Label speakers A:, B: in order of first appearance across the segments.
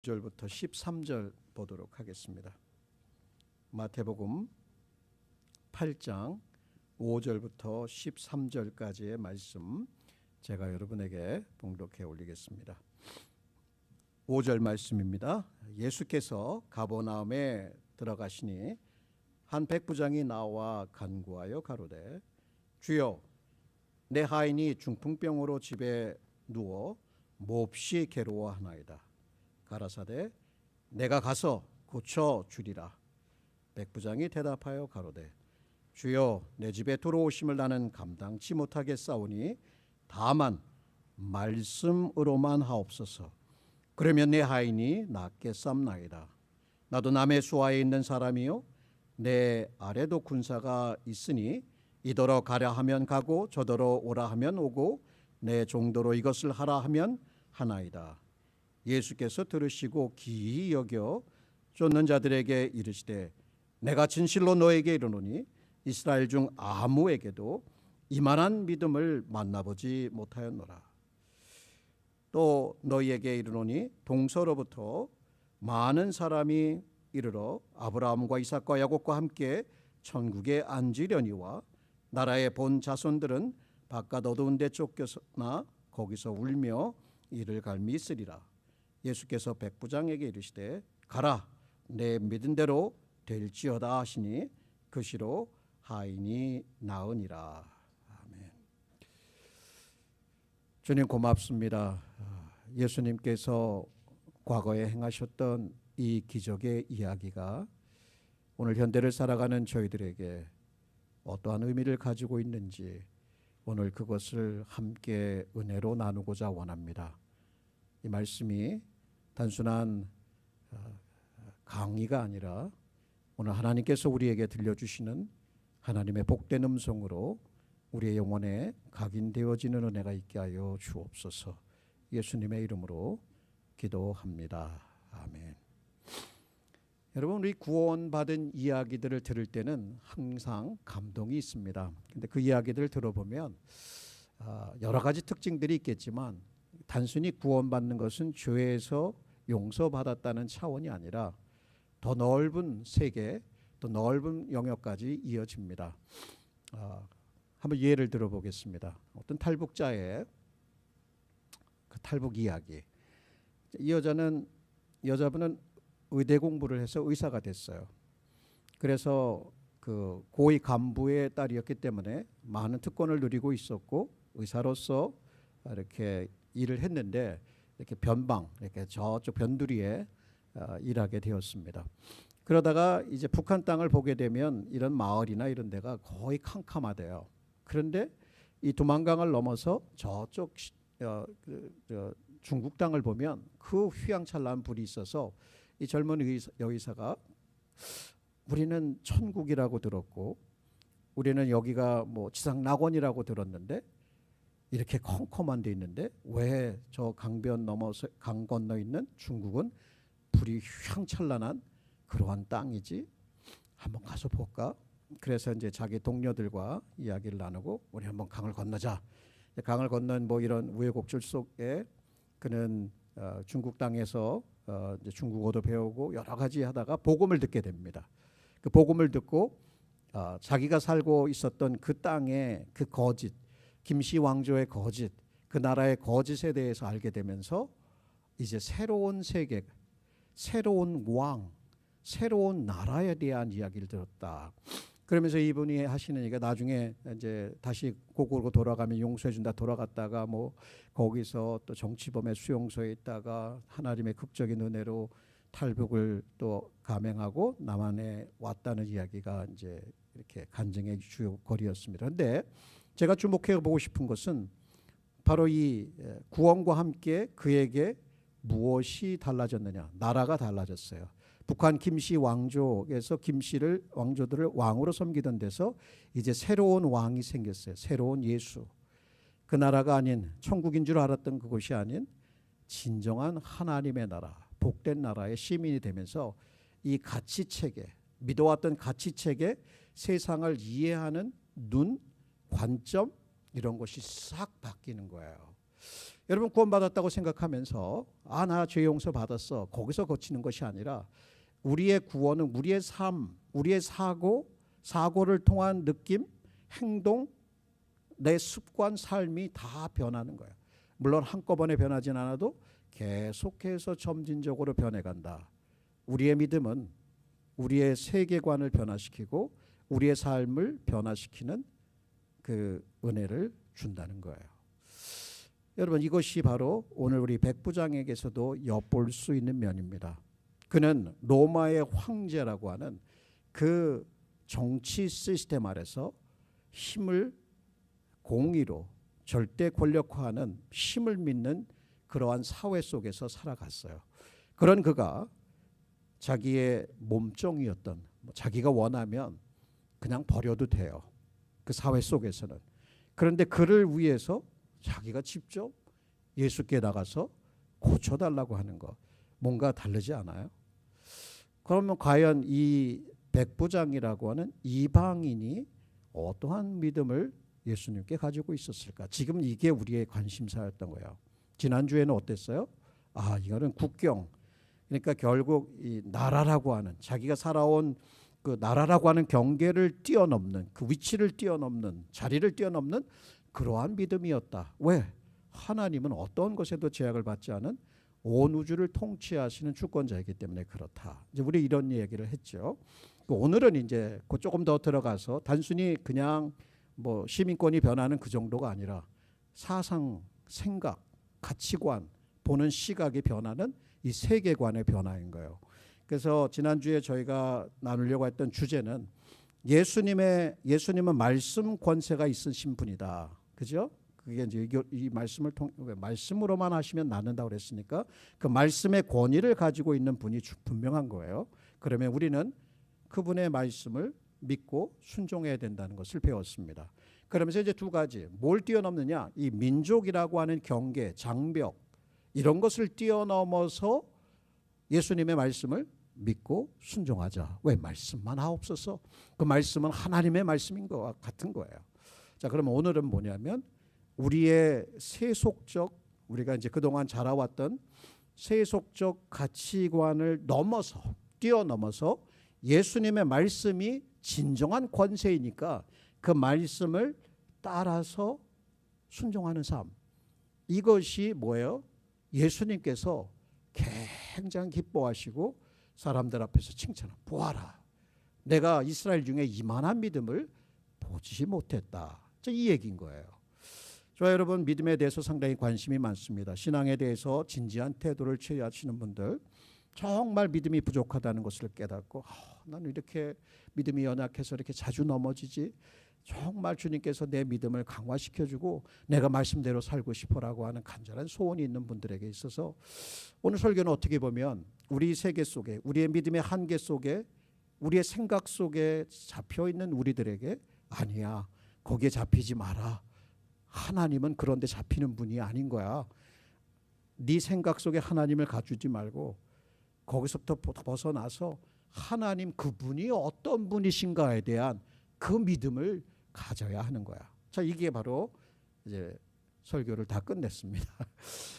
A: 9절부터 13절 보도록 하겠습니다. 마태복음 8장 5절부터 13절까지의 말씀 제가 여러분에게 봉독해 올리겠습니다. 5절 말씀입니다. 예수께서 가버나움에 들어가시니 한 백부장이 나와 간구하여 가로되 주여 내 하인이 중풍병으로 집에 누워 몹시 괴로워하나이다. 가라사대 내가 가서 고쳐 주리라. 백부장이 대답하여 가로되 주여 내 집에 들어오심을 나는 감당치 못하겠사오니 다만 말씀으로만 하옵소서. 그러면 내 하인이 낫겠삼나이다. 나도 남의 수하에 있는 사람이요 내 아래도 군사가 있으니 이더러 가라 하면 가고 저더러 오라 하면 오고 내 종도로 이것을 하라 하면 하나이다. 예수께서 들으시고 기이 여겨 쫓는 자들에게 이르시되 내가 진실로 너에게 이르노니 이스라엘 중 아무에게도 이만한 믿음을 만나보지 못하였노라. 또 너희에게 이르노니 동서로부터 많은 사람이 이르러 아브라함과 이삭과 야곱과 함께 천국에 앉으려니와 나라의 본 자손들은 바깥 어두운 데 쫓겨나 거기서 울며 이를 갈미 있으리라. 예수께서 백부장에게 이르시되 가라 내 믿은 대로 될지어다 하시니 그 시로 하인이 나으니라. 아멘. 주님 고맙습니다. 예수님께서 과거에 행하셨던 이 기적의 이야기가 오늘 현대를 살아가는 저희들에게 어떠한 의미를 가지고 있는지 오늘 그것을 함께 은혜로 나누고자 원합니다. 이 말씀이 단순한 강의가 아니라 오늘 하나님께서 우리에게 들려주시는 하나님의 복된 음성으로 우리의 영혼에 각인되어지는 은혜가 있게 하여 주옵소서. 예수님의 이름으로 기도합니다. 아멘. 여러분, 우리 구원받은 이야기들을 들을 때는 항상 감동이 있습니다. 근데 그 이야기들을 들어보면 여러 가지 특징들이 있겠지만 단순히 구원받는 것은 죄에서 용서받았다는 차원이 아니라 더 넓은 세계, 더 넓은 영역까지 이어집니다. 한번 예를 들어보겠습니다. 어떤 탈북자의 그 탈북 이야기. 이 여자분은 의대 공부를 해서 의사가 됐어요. 그래서 그 고위 간부의 딸이었기 때문에 많은 특권을 누리고 있었고 의사로서 이렇게 일을 했는데 이렇게 이렇게 저쪽 변두리에 일하게 되었습니다. 그러다가 이제 북한 땅을 보게 되면 이런 마을이나 이런 데가 거의 캄캄하대요. 그런데 이 두만강을 넘어서 저쪽 중국 땅을 보면 그 휘황찬란한 불이 있어서 이 젊은 여의사가 우리는 천국이라고 들었고 우리는 여기가 뭐 지상 낙원이라고 들었는데 이렇게 컴컴한 데 있는데 왜 저 강변 넘어서 강 건너 있는 중국은 불이 휘황찬란한 그러한 땅이지? 한번 가서 볼까? 그래서 이제 자기 동료들과 이야기를 나누고 우리 한번 강을 건너자. 강을 건넌 뭐 이런 우여곡절 속에 그는 중국 땅에서 이제 중국어도 배우고 여러 가지 하다가 복음을 듣게 됩니다. 그 복음을 듣고 자기가 살고 있었던 그 땅의 그 거짓, 김씨 왕조의 거짓, 그 나라의 거짓에 대해서 알게 되면서 이제 새로운 세계, 새로운 왕, 새로운 나라에 대한 이야기를 들었다. 그러면서 이분이 하시는 얘기가 나중에 이제 다시 고국으로 돌아가면 용서해준다. 돌아갔다가 뭐 거기서 또 정치범의 수용소에 있다가 하나님의 극적인 은혜로 탈북을 또 감행하고 남한에 왔다는 이야기가 이제 이렇게 간증의 주요 거리였습니다. 그런데 제가 주목해 보고 싶은 것은 바로 이 구원과 함께 그에게 무엇이 달라졌느냐. 나라가 달라졌어요. 북한 김씨 왕조에서 김씨를 왕조들을 왕으로 섬기던 데서 이제 새로운 왕이 생겼어요. 새로운 예수. 그 나라가 아닌 천국인 줄 알았던 그곳이 아닌 진정한 하나님의 나라, 복된 나라의 시민이 되면서 이 가치체계, 믿어왔던 가치체계, 세상을 이해하는 눈, 관점 이런 것이 싹 바뀌는 거예요. 여러분 구원받았다고 생각하면서 나 죄 용서 받았어. 거기서 거치는 것이 아니라 우리의 구원은 우리의 삶, 우리의 사고를 통한 느낌, 행동, 내 습관, 삶이 다 변하는 거예요. 물론 한꺼번에 변하진 않아도 계속해서 점진적으로 변해간다. 우리의 믿음은 우리의 세계관을 변화시키고 우리의 삶을 변화시키는 그 은혜를 준다는 거예요. 여러분 이것이 바로 오늘 우리 백부장에게서도 엿볼 수 있는 면입니다. 그는 로마의 황제라고 하는 그 정치 시스템 아래서 힘을 공의로 절대 권력화하는 힘을 믿는 그러한 사회 속에서 살아갔어요. 그런 그가 자기의 몸종이었던 자기가 원하면 그냥 버려도 돼요. 그 사회 속에서는. 그런데 그를 위해서 자기가 직접 예수께 나가서 고쳐달라고 하는 것 뭔가 다르지 않아요? 그러면 과연 이 백부장이라고 하는 이방인이 어떠한 믿음을 예수님께 가지고 있었을까? 지금 이게 우리의 관심사였던 거예요. 지난주에는 어땠어요? 이거는 국경. 그러니까 결국 이 나라라고 하는 자기가 살아온 그 나라라고 하는 경계를 뛰어넘는 그 위치를 뛰어넘는 자리를 뛰어넘는 그러한 믿음이었다. 왜? 하나님은 어떤 것에도 제약을 받지 않은 온 우주를 통치하시는 주권자이기 때문에 그렇다. 이제 우리 이런 얘기를 했죠. 오늘은 이제 그 조금 더 들어가서 단순히 그냥 뭐 시민권이 변하는 그 정도가 아니라 사상, 생각, 가치관, 보는 시각이 변하는 이 세계관의 변화인 거예요. 그래서 지난주에 저희가 나누려고 했던 주제는 예수님은 말씀 권세가 있으신 분이다. 그죠? 그게 이제 이 말씀을 말씀으로만 하시면 낫는다고 그랬으니까 그 말씀의 권위를 가지고 있는 분이 분명한 거예요. 그러면 우리는 그분의 말씀을 믿고 순종해야 된다는 것을 배웠습니다. 그러면서 이제 두 가지 뭘 뛰어넘느냐? 이 민족이라고 하는 경계, 장벽 이런 것을 뛰어넘어서 예수님의 말씀을 믿고 순종하자. 왜? 말씀만 하옵소서. 그 말씀은 하나님의 말씀인 것 같은 거예요. 자, 그러면 오늘은 뭐냐면 우리의 세속적 우리가 이제 그동안 자라왔던 세속적 가치관을 뛰어넘어서 예수님의 말씀이 진정한 권세이니까 그 말씀을 따라서 순종하는 삶. 이것이 뭐예요? 예수님께서 굉장히 기뻐하시고 사람들 앞에서 칭찬하고 보아라. 내가 이스라엘 중에 이만한 믿음을 보지 못했다. 이 얘기인 거예요. 저 여러분 믿음에 대해서 상당히 관심이 많습니다. 신앙에 대해서 진지한 태도를 취하시는 분들 정말 믿음이 부족하다는 것을 깨닫고 나는 이렇게 믿음이 연약해서 이렇게 자주 넘어지지 정말 주님께서 내 믿음을 강화시켜주고 내가 말씀대로 살고 싶어라고 하는 간절한 소원이 있는 분들에게 있어서 오늘 설교는 어떻게 보면 우리 세계 속에 우리의 믿음의 한계 속에 우리의 생각 속에 잡혀있는 우리들에게 아니야 거기에 잡히지 마라. 하나님은 그런데 잡히는 분이 아닌 거야. 네 생각 속에 하나님을 가두지 말고 거기서부터 벗어나서 하나님 그분이 어떤 분이신가에 대한 그 믿음을 가져야 하는 거야. 자, 이게 바로 이제 설교를 다 끝냈습니다.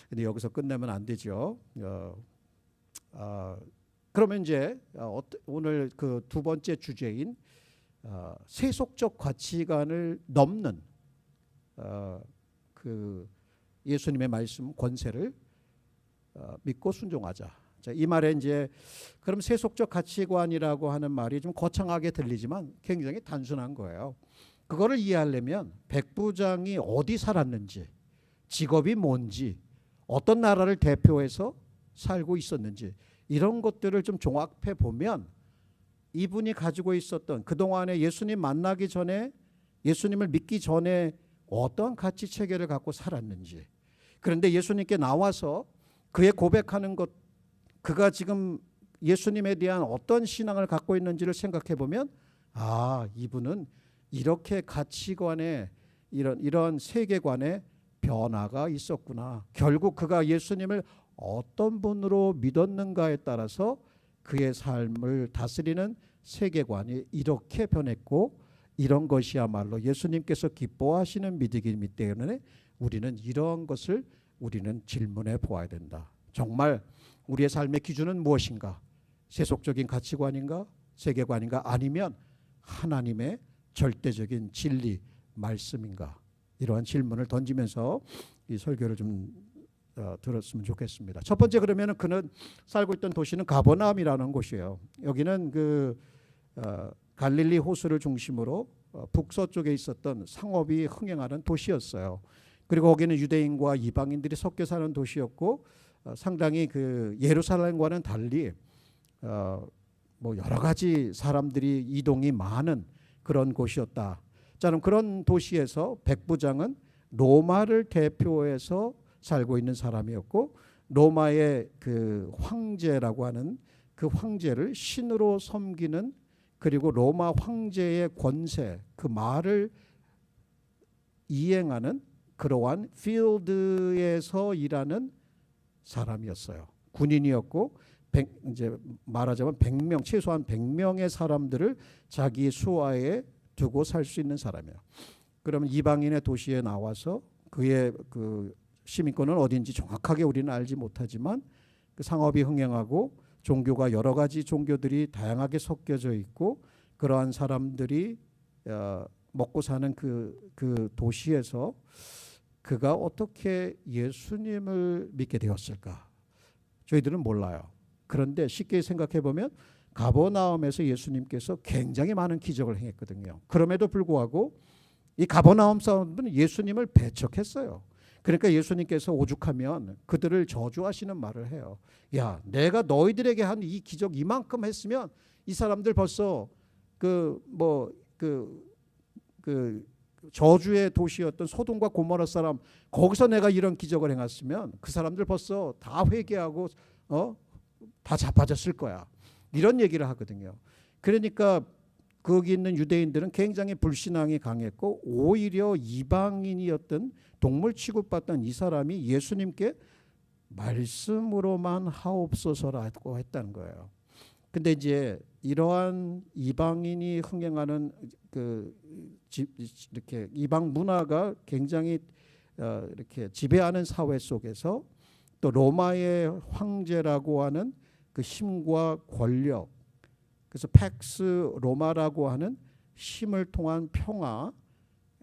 A: 근데 여기서 끝내면 안 되죠. 그러면 이제 오늘 그 두 번째 주제인 세속적 가치관을 넘는 그 예수님의 말씀 권세를 믿고 순종하자. 자, 이 말에 이제 그럼 세속적 가치관이라고 하는 말이 좀 거창하게 들리지만 굉장히 단순한 거예요. 그거를 이해하려면 백부장이 어디 살았는지, 직업이 뭔지, 어떤 나라를 대표해서 살고 있었는지 이런 것들을 좀 종합해 보면 이분이 가지고 있었던 그동안에 예수님 만나기 전에 예수님을 믿기 전에 어떤 가치 체계를 갖고 살았는지, 그런데 예수님께 나와서 그의 고백하는 것, 그가 지금 예수님에 대한 어떤 신앙을 갖고 있는지를 생각해 보면 이분은 이렇게 가치관에 이런 세계관에 변화가 있었구나. 결국 그가 예수님을 어떤 분으로 믿었는가에 따라서 그의 삶을 다스리는 세계관이 이렇게 변했고 이런 것이야말로 예수님께서 기뻐하시는 믿음이기 때문에 우리는 이런 것을 우리는 질문해 보아야 된다. 정말 우리의 삶의 기준은 무엇인가? 세속적인 가치관인가? 세계관인가? 아니면 하나님의 절대적인 진리 말씀인가? 이러한 질문을 던지면서 이 설교를 좀 들었으면 좋겠습니다. 첫 번째, 그러면은 그는 살고 있던 도시는 가버나움이라는 곳이에요. 여기는 갈릴리 호수를 중심으로 북서쪽에 있었던 상업이 흥행하는 도시였어요. 그리고 거기는 유대인과 이방인들이 섞여 사는 도시였고 상당히 예루살렘과는 달리 뭐 여러 가지 사람들이 이동이 많은 그런 곳이었다. 자, 그럼 그런 도시에서 백부장은 로마를 대표해서 살고 있는 사람이었고 로마의 황제라고 하는 그 황제를 신으로 섬기는, 그리고 로마 황제의 권세 그 말을 이행하는 그러한 필드에서 일하는 사람이었어요. 군인이었고 이제 말하자면 100명, 최소한 100명의 사람들을 자기 수하에 두고 살 수 있는 사람이에요. 그러면 이방인의 도시에 나와서 그의 시민권은 어딘지 정확하게 우리는 알지 못하지만 그 상업이 흥행하고 종교가 여러 가지 종교들이 다양하게 섞여져 있고 그러한 사람들이 먹고 사는 그 도시에서 그가 어떻게 예수님을 믿게 되었을까? 저희들은 몰라요. 그런데 쉽게 생각해 보면 가버나움에서 예수님께서 굉장히 많은 기적을 행했거든요. 그럼에도 불구하고 이 가버나움 사람들은 예수님을 배척했어요. 그러니까 예수님께서 오죽하면 그들을 저주하시는 말을 해요. 야, 내가 너희들에게 한 이 기적 이만큼 했으면 이 사람들 벌써 저주의 도시였던 소돔과 고모라 사람, 거기서 내가 이런 기적을 행했으면 그 사람들 벌써 다 회개하고 다 자빠졌을 거야. 이런 얘기를 하거든요. 그러니까 거기 있는 유대인들은 굉장히 불신앙이 강했고 오히려 이방인이었던 동물 취급받던 이 사람이 예수님께 말씀으로만 하옵소서라고 했다는 거예요. 근데 이제 이러한 이방인이 흥행하는 이렇게 이방 문화가 굉장히 이렇게 지배하는 사회 속에서 또 로마의 황제라고 하는 그 힘과 권력, 그래서 팩스 로마라고 하는 힘을 통한 평화,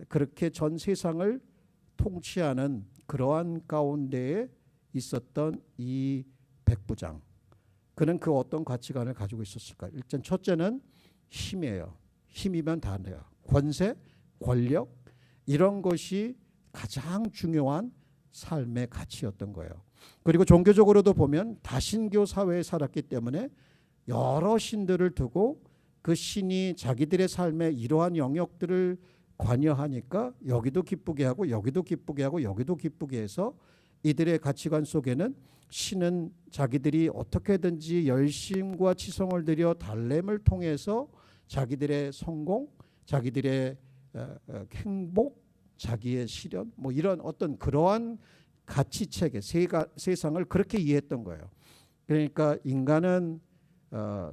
A: 그렇게 전 세상을 통치하는 그러한 가운데에 있었던 이 백부장, 그는 그 어떤 가치관을 가지고 있었을까? 일단 첫째는 힘이에요. 힘이면 다 돼요. 권세, 권력, 이런 것이 가장 중요한 삶의 가치였던 거예요. 그리고 종교적으로도 보면 다신교 사회에 살았기 때문에 여러 신들을 두고 그 신이 자기들의 삶의 이러한 영역들을 관여하니까 여기도 기쁘게 하고 여기도 기쁘게 하고 여기도 기쁘게 해서 이들의 가치관 속에는 신은 자기들이 어떻게든지 열심과 치성을 들여 달램을 통해서 자기들의 성공, 자기들의 행복, 자기의 실현, 뭐 이런 어떤 그러한 가치체계, 세상을 그렇게 이해했던 거예요. 그러니까 인간은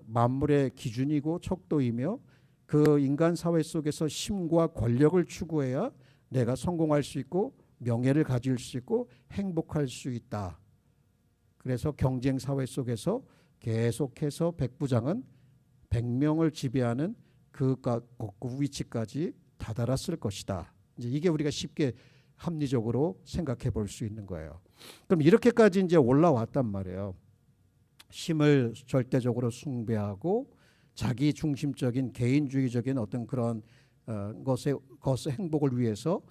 A: 만물의 기준이고 척도이며 그 인간 사회 속에서 힘과 권력을 추구해야 내가 성공할 수 있고 명예를 가질 수 있고 행복할 수 있다. 그래서 경쟁 사회 속에서 계속해서 백부장은 100명을 지배하는 그 위치까지 다다랐을 것이다. 이제 이게 우리가 쉽게 합리적으로 생각해 볼 수 있는 거예요. 그럼 이렇게까지 이제 올라왔단 말이에요. 힘을 절대적으로 숭배하고 자기 중심적인 개인주의적인 어떤 그런 것의 행복을 위해서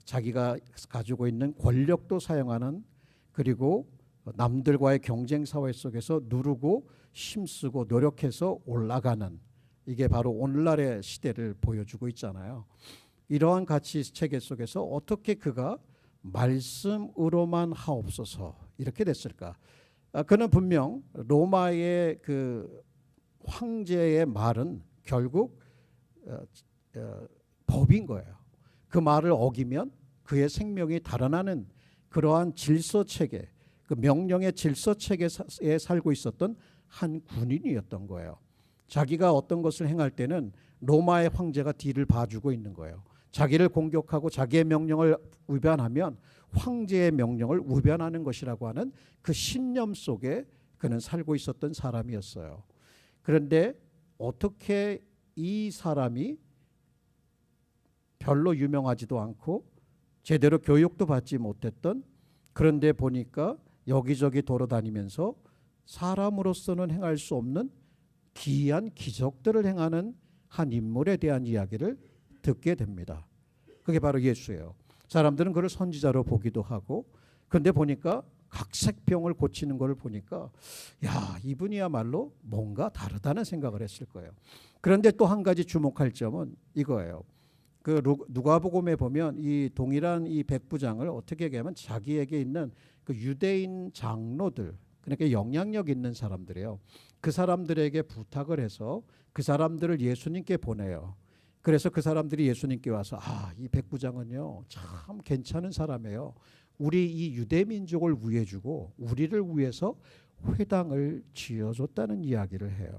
A: 자기가 가지고 있는 권력도 사용하는, 그리고 남들과의 경쟁 사회 속에서 누르고 힘쓰고 노력해서 올라가는, 이게 바로 오늘날의 시대를 보여주고 있잖아요. 이러한 가치 체계 속에서 어떻게 그가 말씀으로만 하옵소서 이렇게 됐을까? 그는 분명 로마의 그 황제의 말은 결국 법인 거예요. 그 말을 어기면 그의 생명이 달아나는 그러한 질서 체계, 그 명령의 질서 체계에 살고 있었던 한 군인이었던 거예요. 자기가 어떤 것을 행할 때는 로마의 황제가 뒤를 봐주고 있는 거예요. 자기를 공격하고 자기의 명령을 위반하면 황제의 명령을 우변하는 것이라고 하는 그 신념 속에 그는 살고 있었던 사람이었어요. 그런데 어떻게 이 사람이 별로 유명하지도 않고 제대로 교육도 받지 못했던, 그런데 보니까 여기저기 돌아다니면서 사람으로서는 행할 수 없는 기이한 기적들을 행하는 한 인물에 대한 이야기를 듣게 됩니다. 그게 바로 예수예요. 사람들은 그를 선지자로 보기도 하고, 그런데 보니까 각색병을 고치는 것을 보니까 야, 이분이야말로 뭔가 다르다는 생각을 했을 거예요. 그런데 또 한 가지 주목할 점은 이거예요. 그 누가복음에 보면 이 동일한 이 백부장을 어떻게 얘기하면 자기에게 있는 그 유대인 장로들, 그러니까 영향력 있는 사람들이에요. 그 사람들에게 부탁을 해서 그 사람들을 예수님께 보내요. 그래서 그 사람들이 예수님께 와서 이 백부장은요 참 괜찮은 사람이에요. 우리 이 유대 민족을 위해 주고 우리를 위해서 회당을 지어줬다는 이야기를 해요.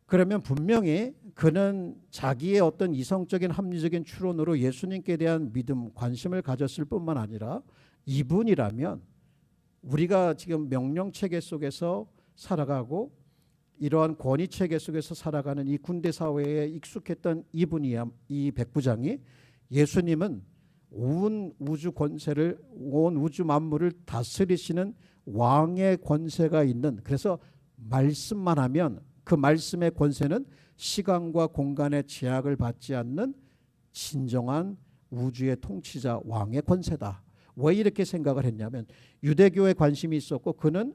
A: 그러면 분명히 그는 자기의 어떤 이성적인 합리적인 추론으로 예수님께 대한 믿음, 관심을 가졌을 뿐만 아니라 이분이라면 우리가 지금 명령체계 속에서 살아가고 이러한 권위체계 속에서 살아가는 이 군대 사회에 익숙했던 이분이야, 이 백부장이 예수님은 온 우주 권세를, 온 우주 만물을 다스리시는 왕의 권세가 있는, 그래서 말씀만 하면 그 말씀의 권세는 시간과 공간의 제약을 받지 않는 진정한 우주의 통치자 왕의 권세다. 왜 이렇게 생각을 했냐면 유대교에 관심이 있었고, 그는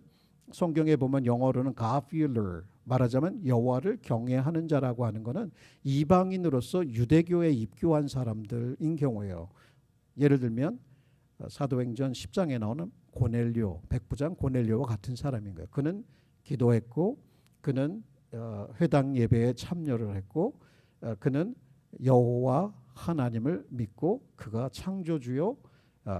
A: 성경에 보면 영어로는 God-fearer, 말하자면 여호와를 경외하는 자라고 하는 것은 이방인으로서 유대교에 입교한 사람들인 경우예요. 예를 들면 사도행전 10장에 나오는 고넬료, 백부장 고넬료와 같은 사람인 거예요. 그는 기도했고, 그는 회당 예배에 참여를 했고, 그는 여호와 하나님을 믿고, 그가 창조주요,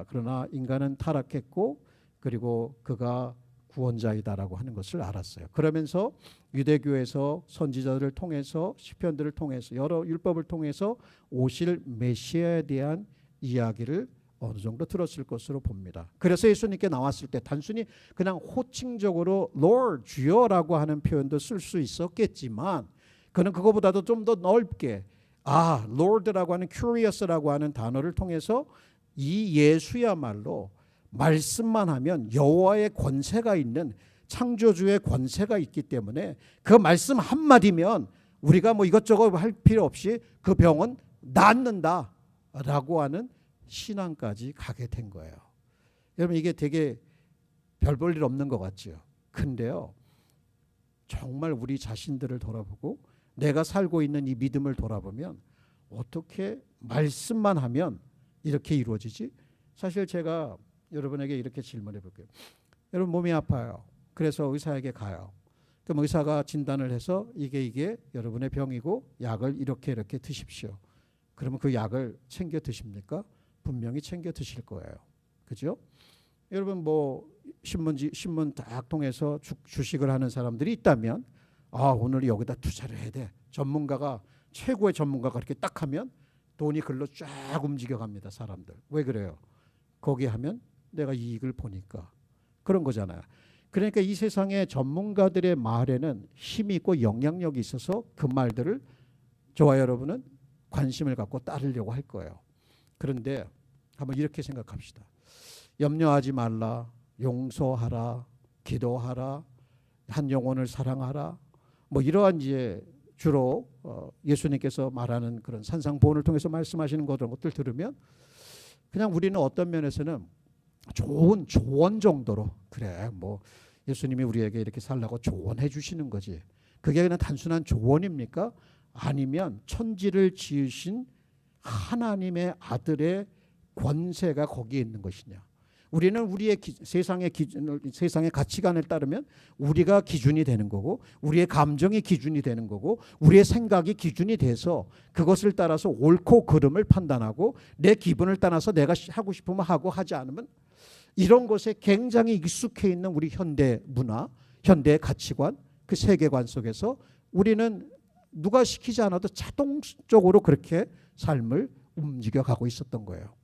A: 그러나 인간은 타락했고, 그리고 그가 구원자이다라고 하는 것을 알았어요. 그러면서 유대교에서 선지자들을 통해서, 시편들을 통해서, 여러 율법을 통해서 오실 메시아에 대한 이야기를 어느 정도 들었을 것으로 봅니다. 그래서 예수님께 나왔을 때 단순히 그냥 호칭적으로 Lord, 주여라고 하는 표현도 쓸 수 있었겠지만, 그는 그거보다도 좀 더 넓게 Lord라고 하는 curious라고 하는 단어를 통해서 이 예수야말로 말씀만 하면 여호와의 권세가 있는, 창조주의 권세가 있기 때문에 그 말씀 한마디면 우리가 뭐 이것저것 할 필요 없이 그 병은 낫는다라고 하는 신앙까지 가게 된 거예요. 여러분, 이게 되게 별 볼 일 없는 것 같죠. 근데요, 정말 우리 자신들을 돌아보고 내가 살고 있는 이 믿음을 돌아보면 어떻게 말씀만 하면 이렇게 이루어지지? 사실 제가 여러분에게 이렇게 질문해 볼게요. 여러분 몸이 아파요. 그래서 의사에게 가요. 그럼 의사가 진단을 해서 이게 여러분의 병이고 약을 이렇게 드십시오. 그러면 그 약을 챙겨 드십니까? 분명히 챙겨 드실 거예요. 그죠? 여러분 뭐 신문 딱 통해서 주식을 하는 사람들이 있다면 오늘 여기다 투자를 해야 돼. 최고의 전문가가 그렇게 딱 하면 돈이 글로 쫙 움직여 갑니다. 사람들. 왜 그래요? 거기 하면 내가 이익을 보니까. 그런 거잖아요. 그러니까 이 세상의 전문가들의 말에는 힘이 있고 영향력이 있어서 그 말들을 저와 여러분은 관심을 갖고 따르려고 할 거예요. 그런데 한번 이렇게 생각합시다. 염려하지 말라, 용서하라, 기도하라, 한 영혼을 사랑하라, 뭐 이러한 이제 주로 예수님께서 말하는 그런 산상보훈을 통해서 말씀하시는 것들 들으면 그냥 우리는 어떤 면에서는 좋은 조언 정도로, 그래 뭐 예수님이 우리에게 이렇게 살라고 조언해 주시는 거지, 그게 그냥 단순한 조언입니까? 아니면 천지를 지으신 하나님의 아들의 권세가 거기에 있는 것이냐. 우리는 우리의 세상의 가치관에 따르면 우리가 기준이 되는 거고, 우리의 감정이 기준이 되는 거고, 우리의 생각이 기준이 돼서 그것을 따라서 옳고 그름을 판단하고 내 기분을 따라서 내가 하고 싶으면 하고 하지 않으면, 이런 것에 굉장히 익숙해 있는 우리 현대 문화, 현대의 가치관, 그 세계관 속에서 우리는 누가 시키지 않아도 자동적으로 그렇게 삶을 움직여가고 있었던 거예요.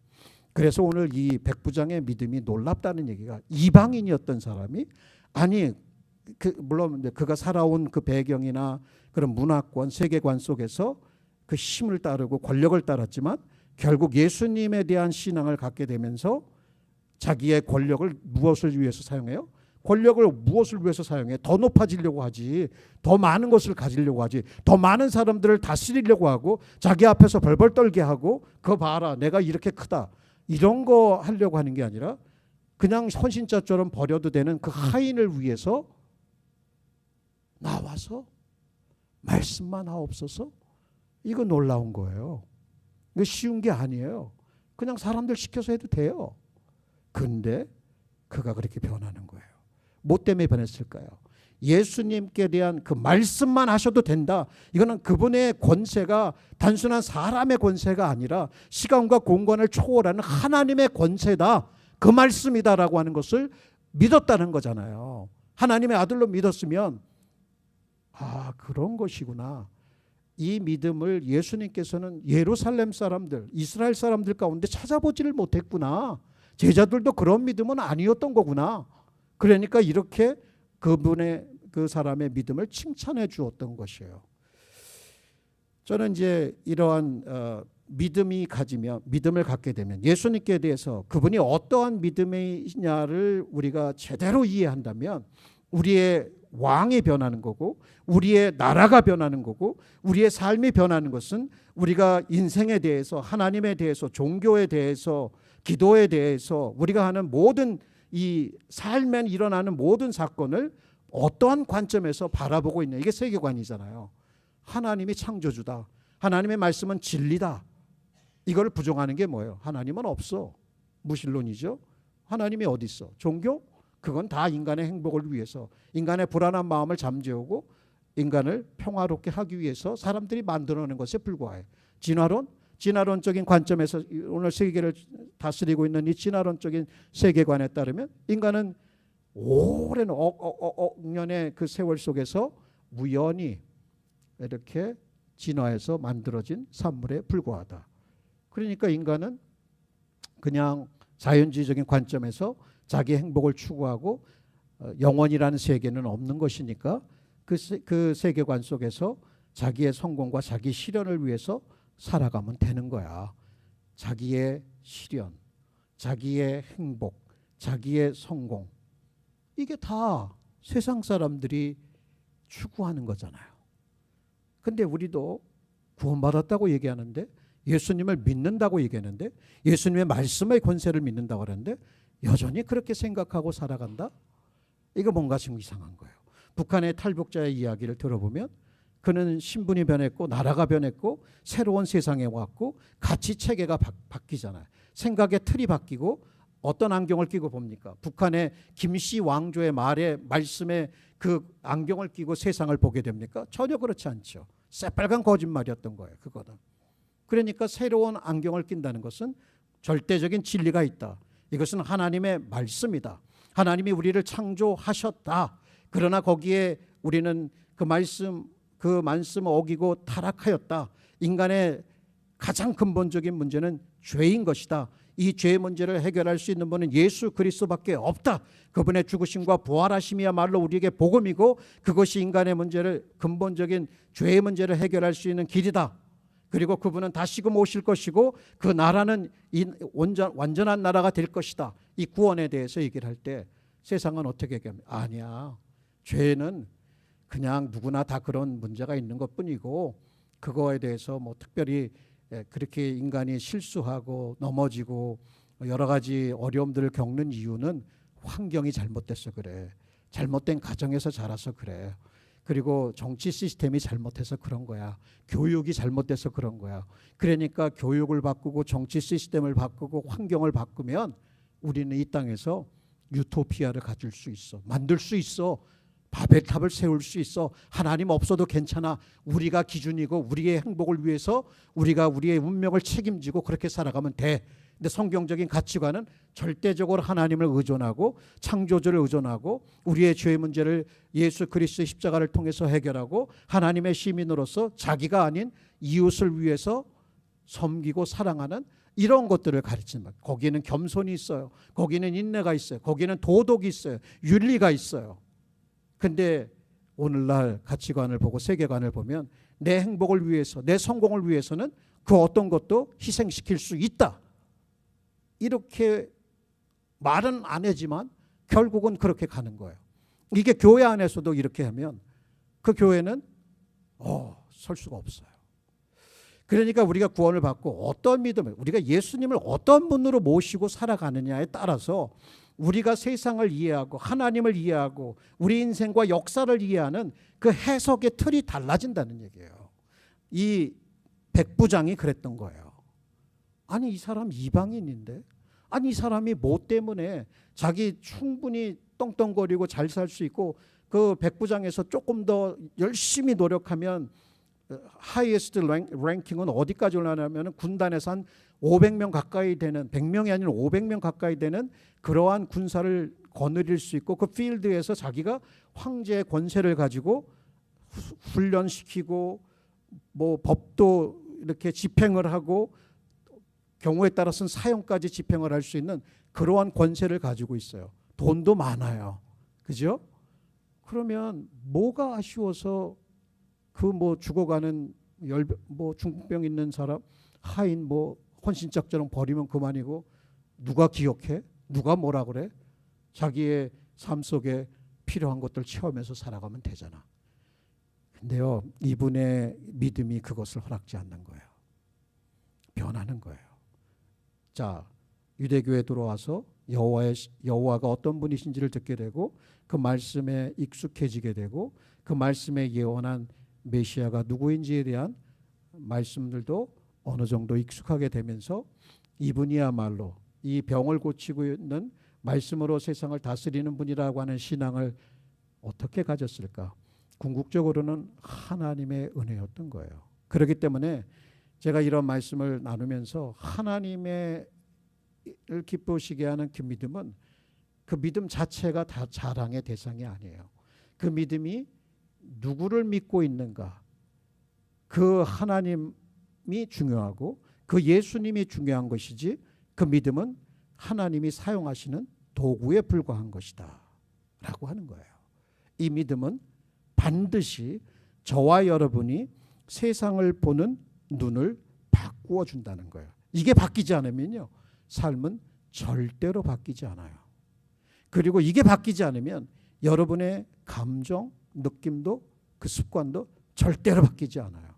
A: 그래서 오늘 이 백부장의 믿음이 놀랍다는 얘기가, 이방인이었던 사람이, 아니 물론 그가 살아온 그 배경이나 그런 문화권 세계관 속에서 그 힘을 따르고 권력을 따랐지만 결국 예수님에 대한 신앙을 갖게 되면서 자기의 권력을 무엇을 위해서 사용해요? 권력을 무엇을 위해서 사용해? 더 높아지려고 하지, 더 많은 것을 가지려고 하지, 더 많은 사람들을 다스리려고 하고, 자기 앞에서 벌벌 떨게 하고, 그거 봐라 내가 이렇게 크다, 이런 거 하려고 하는 게 아니라 그냥 헌신자처럼 버려도 되는 그 하인을 위해서 나와서 말씀만 하옵소서. 이거 놀라운 거예요. 이거 쉬운 게 아니에요. 그냥 사람들 시켜서 해도 돼요. 근데 그가 그렇게 변하는 거예요. 뭐 때문에 변했을까요? 예수님께 대한 그 말씀만 하셔도 된다. 이거는 그분의 권세가 단순한 사람의 권세가 아니라 시간과 공간을 초월하는 하나님의 권세다, 그 말씀이다라고 하는 것을 믿었다는 거잖아요. 하나님의 아들로 믿었으면 아, 그런 것이구나. 이 믿음을 예수님께서는 예루살렘 사람들, 이스라엘 사람들 가운데 찾아보지를 못했구나. 제자들도 그런 믿음은 아니었던 거구나. 그러니까 이렇게 그분의 그 사람의 믿음을 칭찬해 주었던 것이에요. 저는 이제 이러한 믿음을 갖게 되면 예수님께 대해서 그분이 어떠한 믿음이냐를 우리가 제대로 이해한다면 우리의 왕이 변하는 거고, 우리의 나라가 변하는 거고, 우리의 삶이 변하는 것은 우리가 인생에 대해서, 하나님에 대해서, 종교에 대해서, 기도에 대해서, 우리가 하는 모든 이 삶에 일어나는 모든 사건을 어떠한 관점에서 바라보고 있냐, 이게 세계관이잖아요. 하나님이 창조주다, 하나님의 말씀은 진리다, 이걸 부정하는 게 뭐예요? 하나님은 없어. 무신론이죠. 하나님이 어디 있어? 종교? 그건 다 인간의 행복을 위해서, 인간의 불안한 마음을 잠재우고 인간을 평화롭게 하기 위해서 사람들이 만들어낸 것에 불과해. 진화론적인 관점에서 오늘 세계를 다스리고 있는 이 진화론적인 세계관에 따르면 인간은 오랜 억년의 그 세월 속에서 우연히 이렇게 진화해서 만들어진 산물에 불과하다. 그러니까 인간은 그냥 자연주의적인 관점에서 자기 행복을 추구하고 영원이라는 세계는 없는 것이니까 그 세계관 속에서 자기의 성공과 자기 실현을 위해서 살아가면 되는 거야. 자기의 실현, 자기의 행복, 자기의 성공, 이게 다 세상 사람들이 추구하는 거잖아요. 근데 우리도 구원받았다고 얘기하는데, 예수님을 믿는다고 얘기하는데, 예수님의 말씀의 권세를 믿는다고 하는데 여전히 그렇게 생각하고 살아간다? 이거 뭔가 좀 이상한 거예요. 북한의 탈북자의 이야기를 들어보면 그는 신분이 변했고 나라가 변했고 새로운 세상에 왔고 가치 체계가 바뀌잖아요. 생각의 틀이 바뀌고 어떤 안경을 끼고 봅니까? 북한의 김씨 왕조의 말씀에 그 안경을 끼고 세상을 보게 됩니까? 전혀 그렇지 않죠. 새빨간 거짓말이었던 거예요. 그거는. 그러니까 새로운 안경을 낀다는 것은 절대적인 진리가 있다. 이것은 하나님의 말씀이다. 하나님이 우리를 창조하셨다. 그러나 거기에 우리는 그 말씀을 어기고 타락하였다. 인간의 가장 근본적인 문제는 죄인 것이다. 이 죄의 문제를 해결할 수 있는 분은 예수 그리스도밖에 없다. 그분의 죽으심과 부활하심이야말로 우리에게 복음이고 그것이 인간의 문제를, 근본적인 죄의 문제를 해결할 수 있는 길이다. 그리고 그분은 다시금 오실 것이고 그 나라는 완전한 나라가 될 것이다. 이 구원에 대해서 얘기를 할 때 세상은 어떻게 얘기합니까? 아니야. 죄는 그냥 누구나 다 그런 문제가 있는 것뿐이고 그거에 대해서 뭐 특별히 그렇게 인간이 실수하고 넘어지고 여러 가지 어려움들을 겪는 이유는 환경이 잘못돼서 그래. 잘못된 가정에서 자라서 그래. 그리고 정치 시스템이 잘못해서 그런 거야. 교육이 잘못돼서 그런 거야. 그러니까 교육을 바꾸고 정치 시스템을 바꾸고 환경을 바꾸면 우리는 이 땅에서 유토피아를 가질 수 있어. 만들 수 있어. 바벨탑을 세울 수 있어. 하나님 없어도 괜찮아. 우리가 기준이고 우리의 행복을 위해서 우리가 우리의 운명을 책임지고 그렇게 살아가면 돼. 근데 성경적인 가치관은 절대적으로 하나님을 의존하고 창조주를 의존하고 우리의 죄의 문제를 예수 그리스도의 십자가를 통해서 해결하고 하나님의 시민으로서 자기가 아닌 이웃을 위해서 섬기고 사랑하는 이런 것들을 가르치는 거예요. 거기에는 겸손이 있어요. 거기는 인내가 있어요. 거기는 도덕이 있어요. 윤리가 있어요. 근데 오늘날 가치관을 보고 세계관을 보면 내 행복을 위해서, 내 성공을 위해서는 그 어떤 것도 희생시킬 수 있다. 이렇게 말은 안 하지만 결국은 그렇게 가는 거예요. 이게 교회 안에서도 이렇게 하면 그 교회는 설 수가 없어요. 그러니까 우리가 구원을 받고 어떤 믿음을, 우리가 예수님을 어떤 분으로 모시고 살아가느냐에 따라서 우리가 세상을 이해하고 하나님을 이해하고 우리 인생과 역사를 이해하는 그 해석의 틀이 달라진다는 얘기예요. 이 백부장이 그랬던 거예요. 아니 이 사람 이방인인데, 아니 이 사람이 뭐 때문에 자기 충분히 떵떵거리고 잘 살 수 있고 그 백부장에서 조금 더 열심히 노력하면 하이에스트 랭킹은 어디까지 올라가냐면 군단에서 한 500명 가까이 되는, 100명이 아니라 500명 가까이 되는 그러한 군사를 거느릴 수 있고 그 필드에서 자기가 황제의 권세를 가지고 훈련시키고 뭐 법도 이렇게 집행을 하고 경우에 따라서는 사형까지 집행을 할 수 있는 그러한 권세를 가지고 있어요. 돈도 많아요. 그죠? 그러면 뭐가 아쉬워서 그 뭐 죽어가는 뭐 중풍병 있는 사람 하인 뭐 헌신짝처럼 버리면 그만이고 누가 기억해? 누가 뭐라 그래? 자기의 삶 속에 필요한 것들 채우면서 살아가면 되잖아. 근데요, 이분의 믿음이 그것을 허락지 않는 거예요. 변하는 거예요. 자, 유대교에 들어와서 여호와가 어떤 분이신지를 듣게 되고 그 말씀에 익숙해지게 되고 그 말씀에 예언한 메시아가 누구인지에 대한 말씀들도 어느 정도 익숙하게 되면서 이분이야말로 이 병을 고치고 있는 말씀으로 세상을 다스리는 분이라고 하는 신앙을 어떻게 가졌을까? 궁극적으로는 하나님의 은혜였던 거예요. 그렇기 때문에 제가 이런 말씀을 나누면서 하나님의 을 기쁘시게 하는 그 믿음은 그 믿음 자체가 다 자랑의 대상이 아니에요. 그 믿음이 누구를 믿고 있는가, 그 하나님이 중요하고 그 예수님이 중요한 것이지 그 믿음은 하나님이 사용하시는 도구에 불과한 것이다 라고 하는 거예요. 이 믿음은 반드시 저와 여러분이 세상을 보는 눈을 바꾸어 준다는 거예요. 이게 바뀌지 않으면요, 삶은 절대로 바뀌지 않아요. 그리고 이게 바뀌지 않으면 여러분의 감정, 느낌도 그 습관도 절대로 바뀌지 않아요.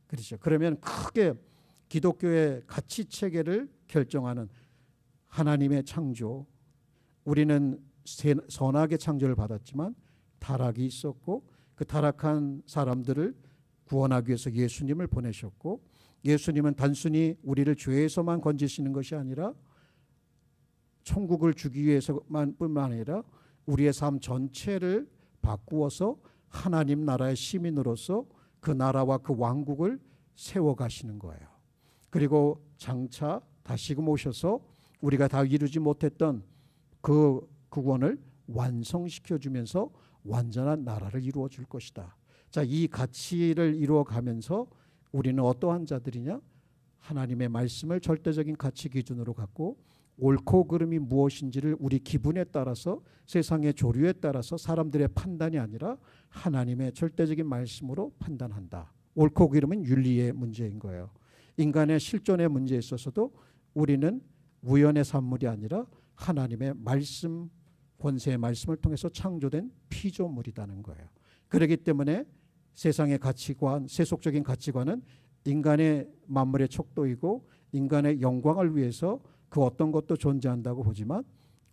A: 그렇죠. 그러면 크게 기독교의 가치 체계를 결정하는 하나님의 창조, 우리는 선하게 창조를 받았지만 타락이 있었고 그 타락한 사람들을 구원하기 위해서 예수님을 보내셨고 예수님은 단순히 우리를 죄에서만 건지시는 것이 아니라 천국을 주기 위해서만 뿐만 아니라 우리의 삶 전체를 바꾸어서 하나님 나라의 시민으로서 그 나라와 그 왕국을 세워가시는 거예요. 그리고 장차 다시금 오셔서 우리가 다 이루지 못했던 그 구원을 완성시켜주면서 완전한 나라를 이루어 줄 것이다. 자, 이 가치를 이루어가면서 우리는 어떠한 자들이냐? 하나님의 말씀을 절대적인 가치 기준으로 갖고 옳고 그름이 무엇인지를 우리 기분에 따라서 세상의 조류에 따라서 사람들의 판단이 아니라 하나님의 절대적인 말씀으로 판단한다. 옳고 그름은 윤리의 문제인 거예요. 인간의 실존의 문제에 있어서도 우리는 우연의 산물이 아니라 하나님의 말씀, 권세의 말씀을 통해서 창조된 피조물이라는 거예요. 그렇기 때문에 세상의 가치관, 세속적인 가치관은 인간의 만물의 척도이고 인간의 영광을 위해서 그 어떤 것도 존재한다고 보지만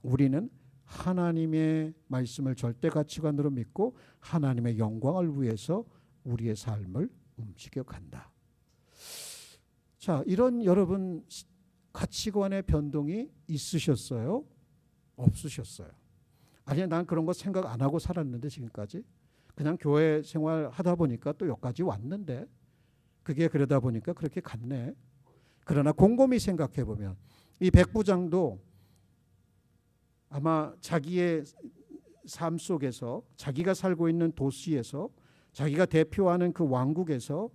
A: 우리는 하나님의 말씀을 절대 가치관으로 믿고 하나님의 영광을 위해서 우리의 삶을 움직여간다. 자, 이런 여러분 가치관의 변동이 있으셨어요? 없으셨어요? 아니, 난 그런 거 생각 안 하고 살았는데 지금까지 그냥 교회 생활 하다 보니까 또 여기까지 왔는데 그게 그러다 보니까 그렇게 갔네. 그러나 곰곰이 생각해 보면 이 백부장도 아마 자기의 삶 속에서 자기가 살고 있는 도시에서 자기가 대표하는 그 왕국에서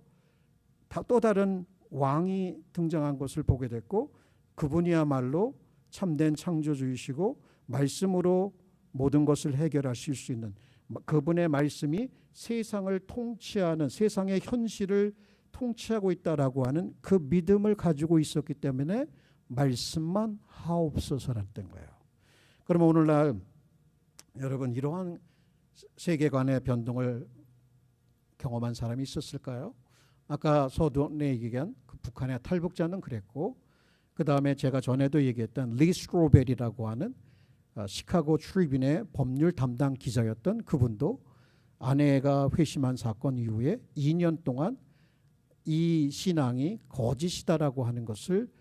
A: 또 다른 왕이 등장한 것을 보게 됐고 그분이야말로 참된 창조주이시고 말씀으로 모든 것을 해결하실 수 있는 그분의 말씀이 세상을 통치하는 세상의 현실을 통치하고 있다라고 하는 그 믿음을 가지고 있었기 때문에 말씀만 하옵소서랬던 거예요. 그러면 오늘날 여러분 이러한 세계관의 변동을 경험한 사람이 있었을까요? 아까 서두에 얘기한 그 북한의 탈북자는 그랬고 그 다음에 제가 전에도 얘기했던 리 스트로벨이라고 하는 시카고 트리뷴의 법률 담당 기자였던 그분도 아내가 회심한 사건 이후에 2년 동안 이 신앙이 거짓이다라고 하는 것을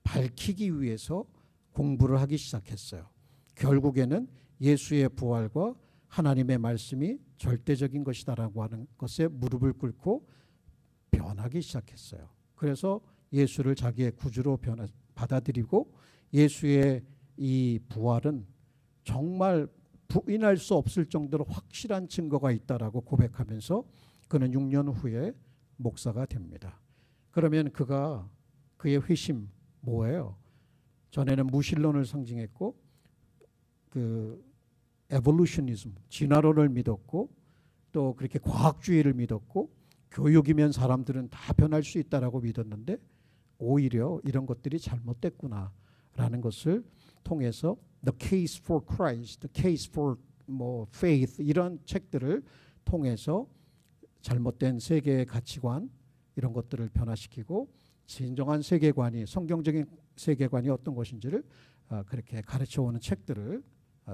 A: 밝히기 위해서 공부를 하기 시작했어요. 결국에는 예수의 부활과 하나님의 말씀이 절대적인 것이다라고 하는 것에 무릎을 꿇고 변하기 시작했어요. 그래서 예수를 자기의 구주로 받아들이고 예수의 이 부활은 정말 부인할 수 없을 정도로 확실한 증거가 있다라고 고백하면서 그는 6년 후에 목사가 됩니다. 그러면 그의 회심 뭐예요? 전에는 무신론을 상징했고 그 에볼루셔니즘 진화론을 믿었고 또 그렇게 과학주의를 믿었고 교육이면 사람들은 다 변할 수 있다라고 믿었는데 오히려 이런 것들이 잘못됐구나라는 것을 통해서 The Case for Christ, The Case for Faith 이런 책들을 통해서 잘못된 세계의 가치관 이런 것들을 변화시키고 진정한 세계관이 성경적인 세계관이 어떤 것인지를 그렇게 가르쳐오는 책들을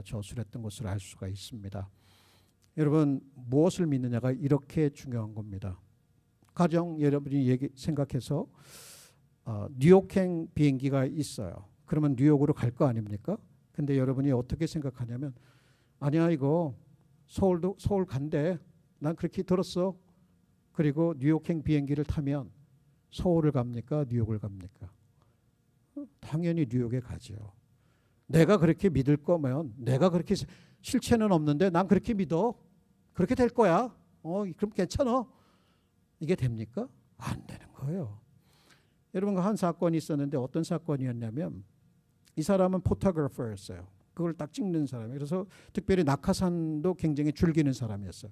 A: 저술했던 것을 알 수가 있습니다. 여러분 무엇을 믿느냐가 이렇게 중요한 겁니다. 가령 여러분이 생각해서 뉴욕행 비행기가 있어요. 그러면 뉴욕으로 갈 거 아닙니까? 근데 여러분이 어떻게 생각하냐면 아니야 이거 서울 간대. 난 그렇게 들었어. 그리고 뉴욕행 비행기를 타면 서울을 갑니까? 뉴욕을 갑니까? 당연히 뉴욕에 가죠. 내가 그렇게 믿을 거면 내가 그렇게 실체는 없는데 난 그렇게 믿어. 그렇게 될 거야. 그럼 괜찮아. 이게 됩니까? 안 되는 거예요. 여러분 한 사건이 있었는데 어떤 사건이었냐면 이 사람은 포토그래퍼였어요. 그걸 딱 찍는 사람이에요. 그래서 특별히 낙하산도 굉장히 즐기는 사람이었어요.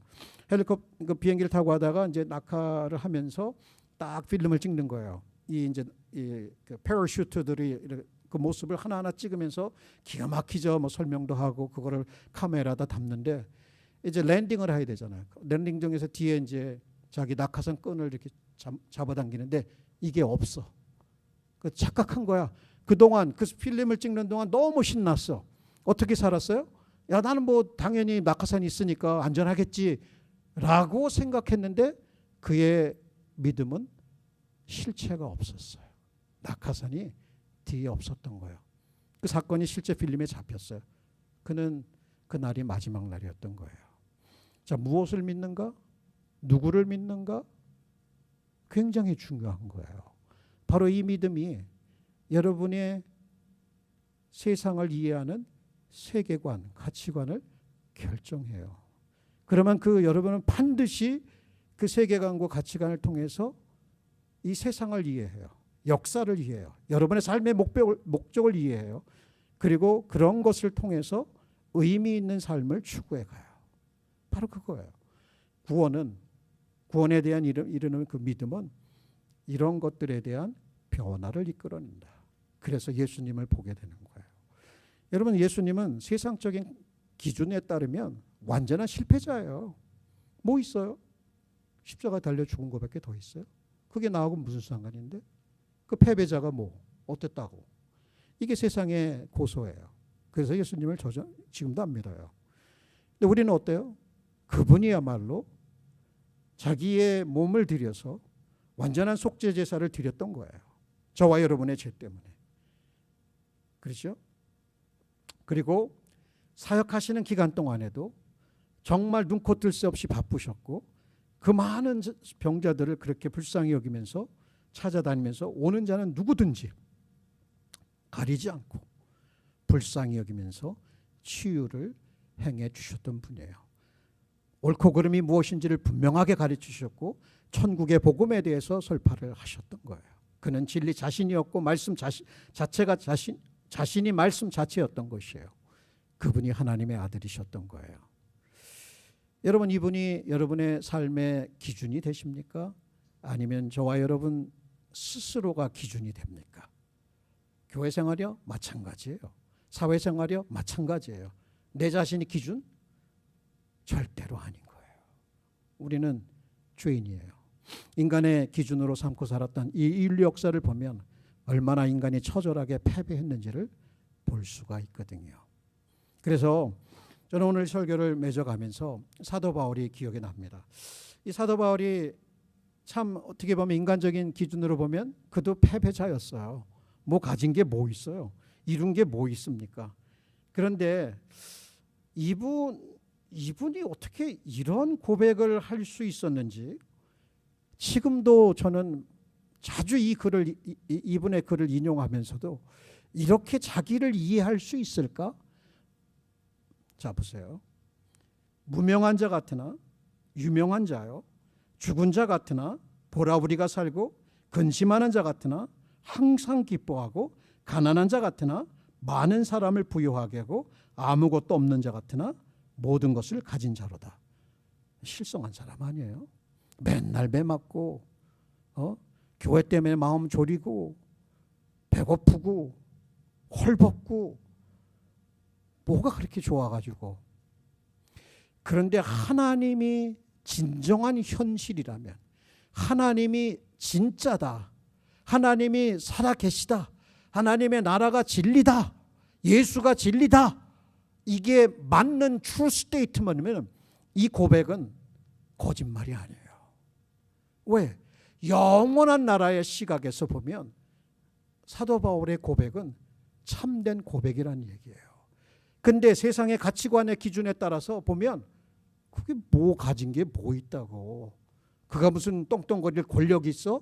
A: 그 비행기를 타고 하다가 이제 낙하를 하면서 딱 필름을 찍는 거예요. 그 패러슈트들이 그 모습을 하나하나 찍으면서 기가 막히죠. 설명도 하고 그거를 카메라에다 담는데 이제 랜딩을 해야 되잖아요. 랜딩장에서 뒤에 이제 자기 낙하산 끈을 이렇게 잡아당기는데 이게 없어. 그 착각한 거야. 그동안 그 필름을 찍는 동안 너무 신났어. 어떻게 살았어요? 야 나는 당연히 낙하산이 있으니까 안전하겠지라고 생각했는데 그의 믿음은 실체가 없었어요. 낙하산이 뒤에 없었던 거예요. 그 사건이 실제 필름에 잡혔어요. 그는 그날이 마지막 날이었던 거예요. 자, 무엇을 믿는가? 누구를 믿는가? 굉장히 중요한 거예요. 바로 이 믿음이 여러분의 세상을 이해하는 세계관, 가치관을 결정해요. 그러면 여러분은 반드시 그 세계관과 가치관을 통해서 이 세상을 이해해요. 역사를 이해해요. 여러분의 삶의 목적을 이해해요. 그리고 그런 것을 통해서 의미 있는 삶을 추구해 가요. 바로 그거예요. 구원에 대한 이르는 그 믿음은 이런 것들에 대한 변화를 이끌어낸다. 그래서 예수님을 보게 되는 거예요. 여러분 예수님은 세상적인 기준에 따르면 완전한 실패자예요. 뭐 있어요? 십자가 달려 죽은 것밖에 더 있어요? 그게 나하고 무슨 상관인데? 그 패배자가 어땠다고? 이게 세상의 고소예요. 그래서 예수님을 지금도 안 믿어요. 근데 우리는 어때요? 그분이야말로 자기의 몸을 들여서 완전한 속죄 제사를 드렸던 거예요. 저와 여러분의 죄 때문에. 그렇죠? 그리고 사역하시는 기간 동안에도 정말 눈코 뜰 새 없이 바쁘셨고 그 많은 병자들을 그렇게 불쌍히 여기면서 찾아다니면서 오는 자는 누구든지 가리지 않고 불쌍히 여기면서 치유를 행해 주셨던 분이에요. 옳고 그름이 무엇인지를 분명하게 가르치셨고 천국의 복음에 대해서 설파를 하셨던 거예요. 그는 진리 자신이었고 말씀 자체가 자신이 말씀 자체였던 것이에요. 그분이 하나님의 아들이셨던 거예요. 여러분, 이분이 여러분의 삶의 기준이 되십니까? 아니면 저와 여러분 스스로가 기준이 됩니까? 교회 생활이요? 마찬가지예요. 사회 생활이요? 마찬가지예요. 내 자신이 기준? 절대로 아닌 거예요. 우리는 죄인이에요. 인간의 기준으로 삼고 살았던 이 인류 역사를 보면 얼마나 인간이 처절하게 패배했는지를 볼 수가 있거든요. 그래서 저는 오늘 설교를 맺어가면서 사도 바울이 기억이 납니다. 이 사도 바울이 참 어떻게 보면 인간적인 기준으로 보면 그도 패배자였어요. 뭐 가진 게 뭐 있어요? 이룬 게 뭐 있습니까? 그런데 이분이 어떻게 이런 고백을 할 수 있었는지 지금도 저는 자주 이분의 글을 인용하면서도 이렇게 자기를 이해할 수 있을까? 자, 보세요. 무명한 자 같으나 유명한 자요. 죽은 자 같으나 보라 우리가 살고 근심하는 자 같으나 항상 기뻐하고 가난한 자 같으나 많은 사람을 부유하게 하고 아무것도 없는 자 같으나 모든 것을 가진 자로다. 실성한 사람 아니에요? 맨날 배 맞고 교회 때문에 마음 졸이고 배고프고 헐벗고 뭐가 그렇게 좋아가지고. 그런데 하나님이 진정한 현실이라면, 하나님이 진짜다, 하나님이 살아계시다, 하나님의 나라가 진리다, 예수가 진리다, 이게 맞는 true statement이면 이 고백은 거짓말이 아니에요. 왜? 영원한 나라의 시각에서 보면 사도 바울의 고백은 참된 고백이란 얘기예요. 근데 세상의 가치관의 기준에 따라서 보면 그게 뭐 가진 게 뭐 있다고. 그가 무슨 똥똥거릴 권력이 있어?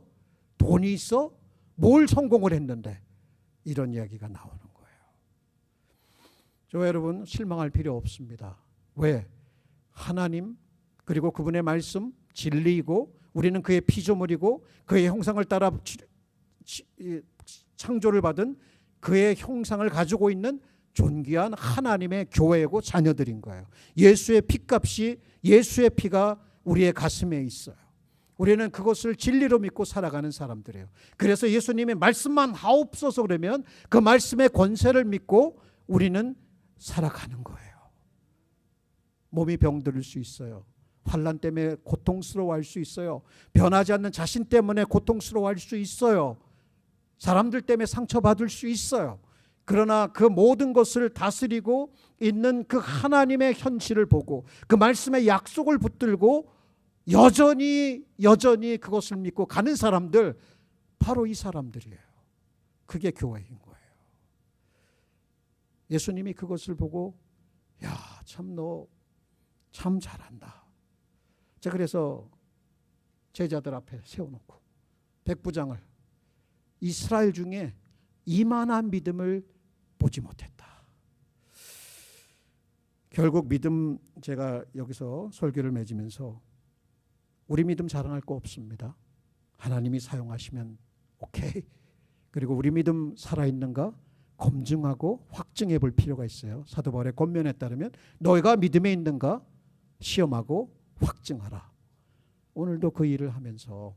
A: 돈이 있어? 뭘 성공을 했는데 이런 이야기가 나오는 거예요. 저 여러분 실망할 필요 없습니다. 왜? 하나님 그리고 그분의 말씀 진리이고 우리는 그의 피조물이고 그의 형상을 따라 창조를 받은 그의 형상을 가지고 있는 존귀한 하나님의 교회고 자녀들인 거예요. 예수의 피값이, 예수의 피가 우리의 가슴에 있어요. 우리는 그것을 진리로 믿고 살아가는 사람들이에요. 그래서 예수님의 말씀만 하옵소서 그러면 그 말씀의 권세를 믿고 우리는 살아가는 거예요. 몸이 병들을 수 있어요. 환난 때문에 고통스러워할 수 있어요. 변하지 않는 자신 때문에 고통스러워할 수 있어요. 사람들 때문에 상처받을 수 있어요. 그러나 그 모든 것을 다스리고 있는 그 하나님의 현실을 보고 그 말씀의 약속을 붙들고 여전히 그것을 믿고 가는 사람들, 바로 이 사람들이에요. 그게 교회인 거예요. 예수님이 그것을 보고 야, 참 너 참 잘한다. 자, 그래서 제자들 앞에 세워놓고 백부장을, 이스라엘 중에 이만한 믿음을 보지 못했다. 결국 믿음, 제가 여기서 설교를 맺으면서 우리 믿음 자랑할 거 없습니다. 하나님이 사용하시면 오케이. 그리고 우리 믿음 살아있는가 검증하고 확증해 볼 필요가 있어요. 사도 바울의 권면에 따르면 너희가 믿음에 있는가 시험하고 확증하라. 오늘도 그 일을 하면서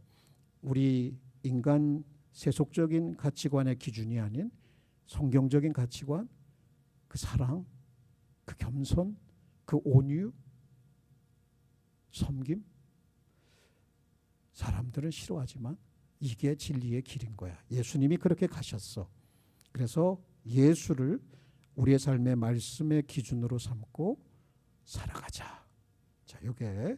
A: 우리 인간 세속적인 가치관의 기준이 아닌 성경적인 가치관, 그 사랑, 그 겸손, 그 온유, 섬김, 사람들은 싫어하지만 이게 진리의 길인 거야. 예수님이 그렇게 가셨어. 그래서 예수를 우리의 삶의 말씀의 기준으로 삼고 살아가자. 자, 이게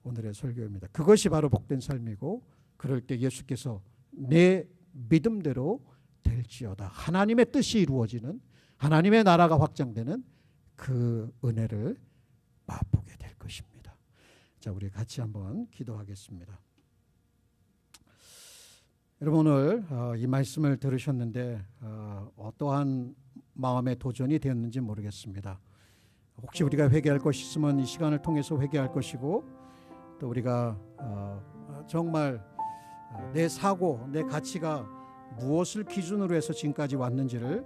A: 오늘의 설교입니다. 그것이 바로 복된 삶이고, 그럴 때 예수께서 내 믿음대로 될지어다, 하나님의 뜻이 이루어지는, 하나님의 나라가 확장되는 그 은혜를 맛보게 될 것입니다. 자, 우리 같이 한번 기도하겠습니다. 여러분, 오늘 이 말씀을 들으셨는데 어떠한 마음의 도전이 되었는지 모르겠습니다. 혹시 우리가 회개할 것이 있으면 이 시간을 통해서 회개할 것이고, 또 우리가 정말 내 사고, 내 가치가 무엇을 기준으로 해서 지금까지 왔는지를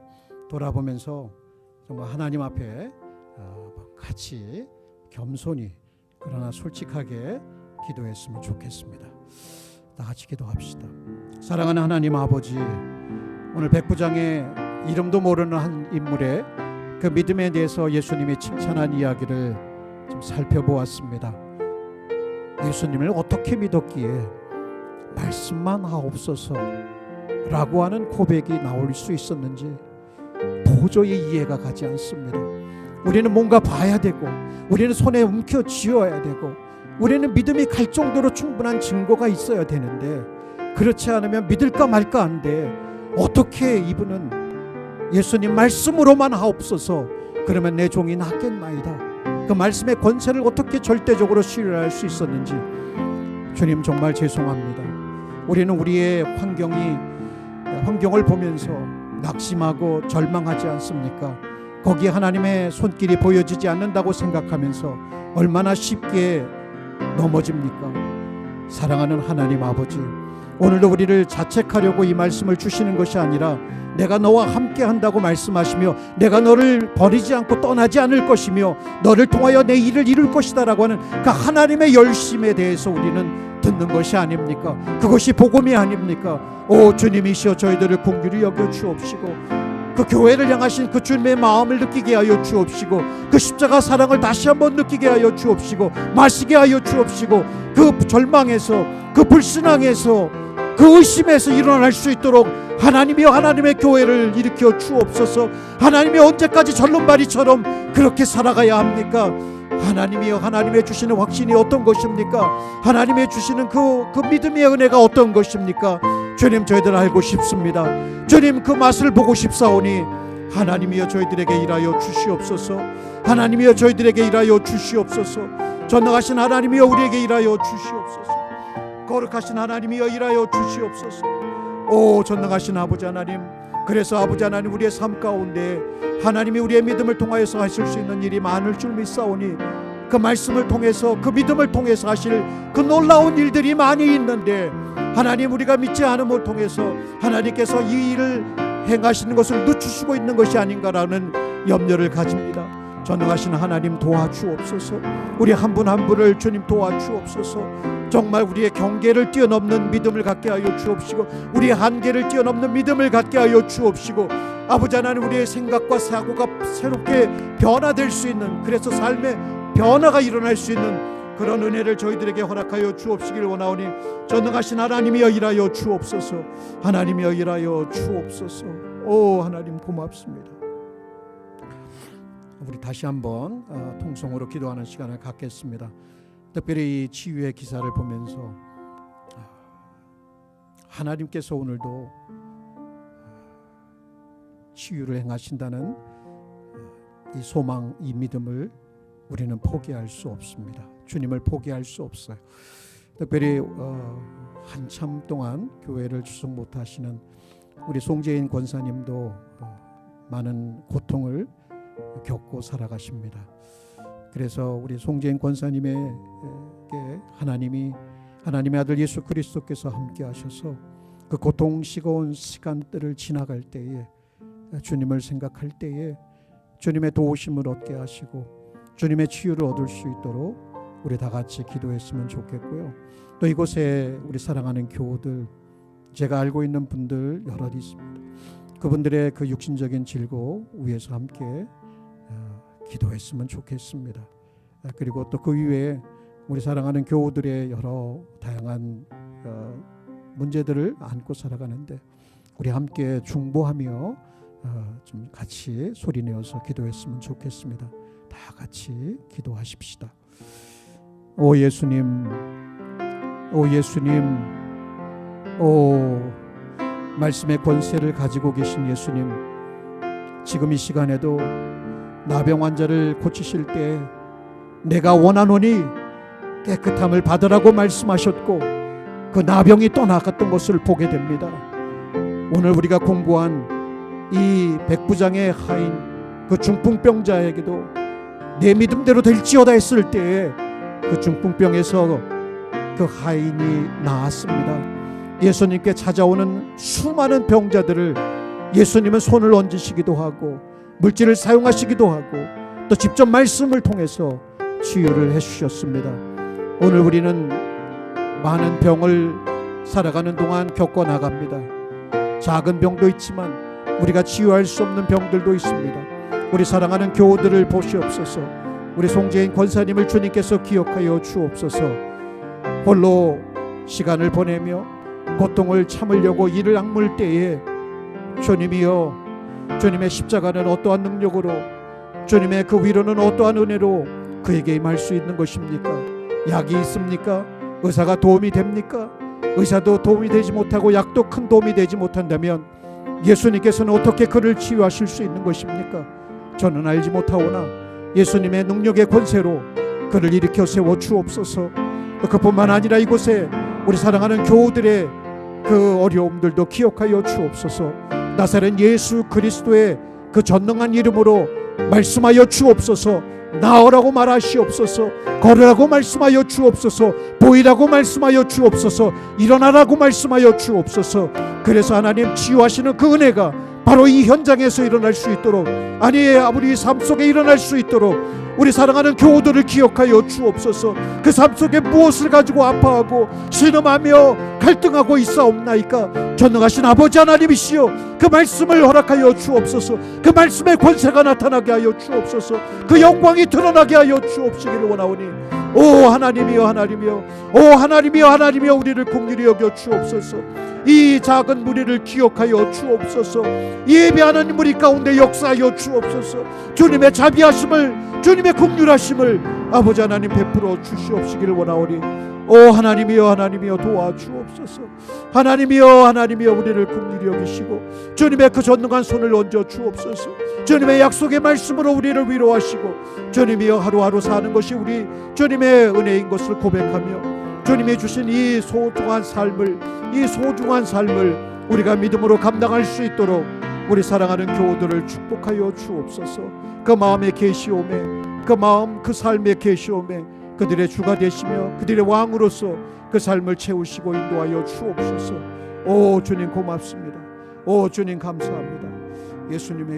A: 돌아보면서 정말 하나님 앞에 같이 겸손히 그러나 솔직하게 기도했으면 좋겠습니다. 다 같이 기도합시다. 사랑하는 하나님 아버지, 오늘 백부장의 이름도 모르는 한 인물의 그 믿음에 대해서 예수님이 칭찬한 이야기를 좀 살펴보았습니다. 예수님을 어떻게 믿었기에 말씀만 하옵소서 라고 하는 고백이 나올 수 있었는지 도저히 이해가 가지 않습니다. 우리는 뭔가 봐야 되고, 우리는 손에 움켜쥐어야 되고, 우리는 믿음이 갈 정도로 충분한 증거가 있어야 되는데, 그렇지 않으면 믿을까 말까 한데, 어떻게 이분은 예수님 말씀으로만 하옵소서, 그러면 내 종이 낫겠나이다, 그 말씀의 권세를 어떻게 절대적으로 신뢰할 수 있었는지 주님 정말 죄송합니다. 우리는 우리의 환경을 보면서 낙심하고 절망하지 않습니까? 거기에 하나님의 손길이 보여지지 않는다고 생각하면서 얼마나 쉽게 넘어집니까? 사랑하는 하나님 아버지, 오늘도 우리를 자책하려고 이 말씀을 주시는 것이 아니라 내가 너와 함께 한다고 말씀하시며 내가 너를 버리지 않고 떠나지 않을 것이며 너를 통하여 내 일을 이룰 것이다 라고 하는 그 하나님의 열심에 대해서 우리는 듣는 것이 아닙니까? 그것이 복음이 아닙니까? 오 주님이시여, 저희들을 긍휼히 여겨 주옵시고, 그 교회를 향하신 그 주님의 마음을 느끼게 하여 주옵시고, 그 십자가 사랑을 다시 한번 느끼게 하여 주옵시고, 마시게 하여 주옵시고, 그 절망에서, 그 불신앙에서, 그 의심에서 일어날 수 있도록 하나님이여 하나님의 교회를 일으켜 주옵소서. 하나님이 언제까지 절름발이처럼 그렇게 살아가야 합니까? 하나님이여, 하나님의 주시는 확신이 어떤 것입니까? 하나님의 주시는 그 믿음의 은혜가 어떤 것입니까? 주님, 저희들 알고 싶습니다. 주님, 그 맛을 보고 싶사오니 하나님이여 저희들에게 일하여 주시옵소서. 하나님이여 저희들에게 일하여 주시옵소서. 전능하신 하나님이여 우리에게 일하여 주시옵소서. 거룩하신 하나님이여 일하여 주시옵소서. 오 전능하신 아버지 하나님, 그래서 아버지 하나님, 우리의 삶 가운데 하나님이 우리의 믿음을 통하여서 하실 수 있는 일이 많을 줄 믿사오니, 그 말씀을 통해서, 그 믿음을 통해서 하실 그 놀라운 일들이 많이 있는데, 하나님 우리가 믿지 않음을 통해서 하나님께서 이 일을 행하시는 것을 늦추시고 있는 것이 아닌가라는 염려를 가집니다. 전능하신 하나님 도와주옵소서. 우리 한 분 한 분을 주님 도와주옵소서. 정말 우리의 경계를 뛰어넘는 믿음을 갖게 하여 주옵시고, 우리의 한계를 뛰어넘는 믿음을 갖게 하여 주옵시고, 아버지 하나님 우리의 생각과 사고가 새롭게 변화될 수 있는, 그래서 삶의 변화가 일어날 수 있는 그런 은혜를 저희들에게 허락하여 주옵시길 원하오니, 전능하신 하나님이여 일하여 주옵소서. 하나님이여 일하여 주옵소서. 오 하나님 고맙습니다. 우리 다시 한번 통성으로 기도하는 시간을 갖겠습니다. 특별히 이 치유의 기사를 보면서 하나님께서 오늘도 치유를 행하신다는 이 소망, 이 믿음을 우리는 포기할 수 없습니다. 주님을 포기할 수 없어요. 특별히 한참 동안 교회를 출석 못하시는 우리 송재인 권사님도 많은 고통을 겪고 살아가십니다. 그래서 우리 송재인 권사님에게 하나님의 아들 예수 그리스도께서 함께 하셔서 그 고통스러운 시간들을 지나갈 때에, 주님을 생각할 때에 주님의 도우심을 얻게 하시고 주님의 치유를 얻을 수 있도록 우리 다 같이 기도했으면 좋겠고요. 또 이곳에 우리 사랑하는 교우들, 제가 알고 있는 분들 여럿 있습니다. 그분들의 그 육신적인 질고 위해서 함께 기도했으면 좋겠습니다. 그리고 또 그 이외에 우리 사랑하는 교우들의 여러 다양한 문제들을 안고 살아가는데 우리 함께 중보하며 좀 같이 소리내어서 기도했으면 좋겠습니다. 다 같이 기도하십시다. 오 예수님, 오 예수님, 오 말씀의 권세를 가지고 계신 예수님, 지금 이 시간에도 나병 환자를 고치실 때 내가 원하노니 깨끗함을 받으라고 말씀하셨고 그 나병이 떠나갔던 것을 보게 됩니다. 오늘 우리가 공부한 이 백부장의 하인 그 중풍병자에게도 내 믿음대로 될지어다 했을 때에 그 중풍병에서 그 하인이 나았습니다. 예수님께 찾아오는 수많은 병자들을 예수님은 손을 얹으시기도 하고 물질을 사용하시기도 하고 또 직접 말씀을 통해서 치유를 해주셨습니다. 오늘 우리는 많은 병을 살아가는 동안 겪어나갑니다. 작은 병도 있지만 우리가 치유할 수 없는 병들도 있습니다. 우리 사랑하는 교우들을 보시옵소서. 우리 송재인 권사님을 주님께서 기억하여 주옵소서. 홀로 시간을 보내며 고통을 참으려고 이를 악물 때에 주님이여, 주님의 십자가는 어떠한 능력으로, 주님의 그 위로는 어떠한 은혜로 그에게 임할 수 있는 것입니까? 약이 있습니까? 의사가 도움이 됩니까? 의사도 도움이 되지 못하고 약도 큰 도움이 되지 못한다면 예수님께서는 어떻게 그를 치유하실 수 있는 것입니까? 저는 알지 못하오나 예수님의 능력의 권세로 그를 일으켜 세워 주옵소서. 또 그뿐만 아니라 이곳에 우리 사랑하는 교우들의 그 어려움들도 기억하여 주옵소서. 나사렛 예수 그리스도의 그 전능한 이름으로 말씀하여 주옵소서. 나오라고 말하시옵소서. 걸으라고 말씀하여 주옵소서. 보이라고 말씀하여 주옵소서. 일어나라고 말씀하여 주옵소서. 그래서 하나님 치유하시는 그 은혜가 바로 이 현장에서 일어날 수 있도록, 아니 우리 삶 속에 일어날 수 있도록 우리 사랑하는 교우들을 기억하여 주옵소서. 그 삶 속에 무엇을 가지고 아파하고 신음하며 갈등하고 있사옵나이까? 전능하신 아버지 하나님이시여, 그 말씀을 허락하여 주옵소서. 그 말씀의 권세가 나타나게 하여 주옵소서. 그 영광이 드러나게 하여 주옵시기를 원하오니, 오 하나님이여, 하나님이여, 오 하나님이여, 하나님이여, 우리를 긍휼히 여겨 주옵소서. 이 작은 무리를 기억하여 주옵소서. 예배하는 무리 가운데 역사하여 주옵소서. 주님의 자비하심을, 주님의 긍휼하심을 아버지 하나님 베풀어 주시옵시기를 원하오니, 오 하나님이여, 하나님이여, 도와주옵소서. 하나님이여, 하나님이여, 우리를 긍휼히 여기시고 주님의 그 전능한 손을 얹어 주옵소서. 주님의 약속의 말씀으로 우리를 위로하시고, 주님이여, 하루하루 사는 것이 우리 주님의 은혜인 것을 고백하며 주님이 주신 이 소중한 삶을 우리가 믿음으로 감당할 수 있도록 우리 사랑하는 교우들을 축복하여 주옵소서. 그 마음에 계시오매, 그 마음, 그 삶에 계시오매, 그들의 주가 되시며 그들의 왕으로서 그 삶을 채우시고 인도하여 주옵소서. 오 주님 고맙습니다. 오 주님 감사합니다. 예수님의 이름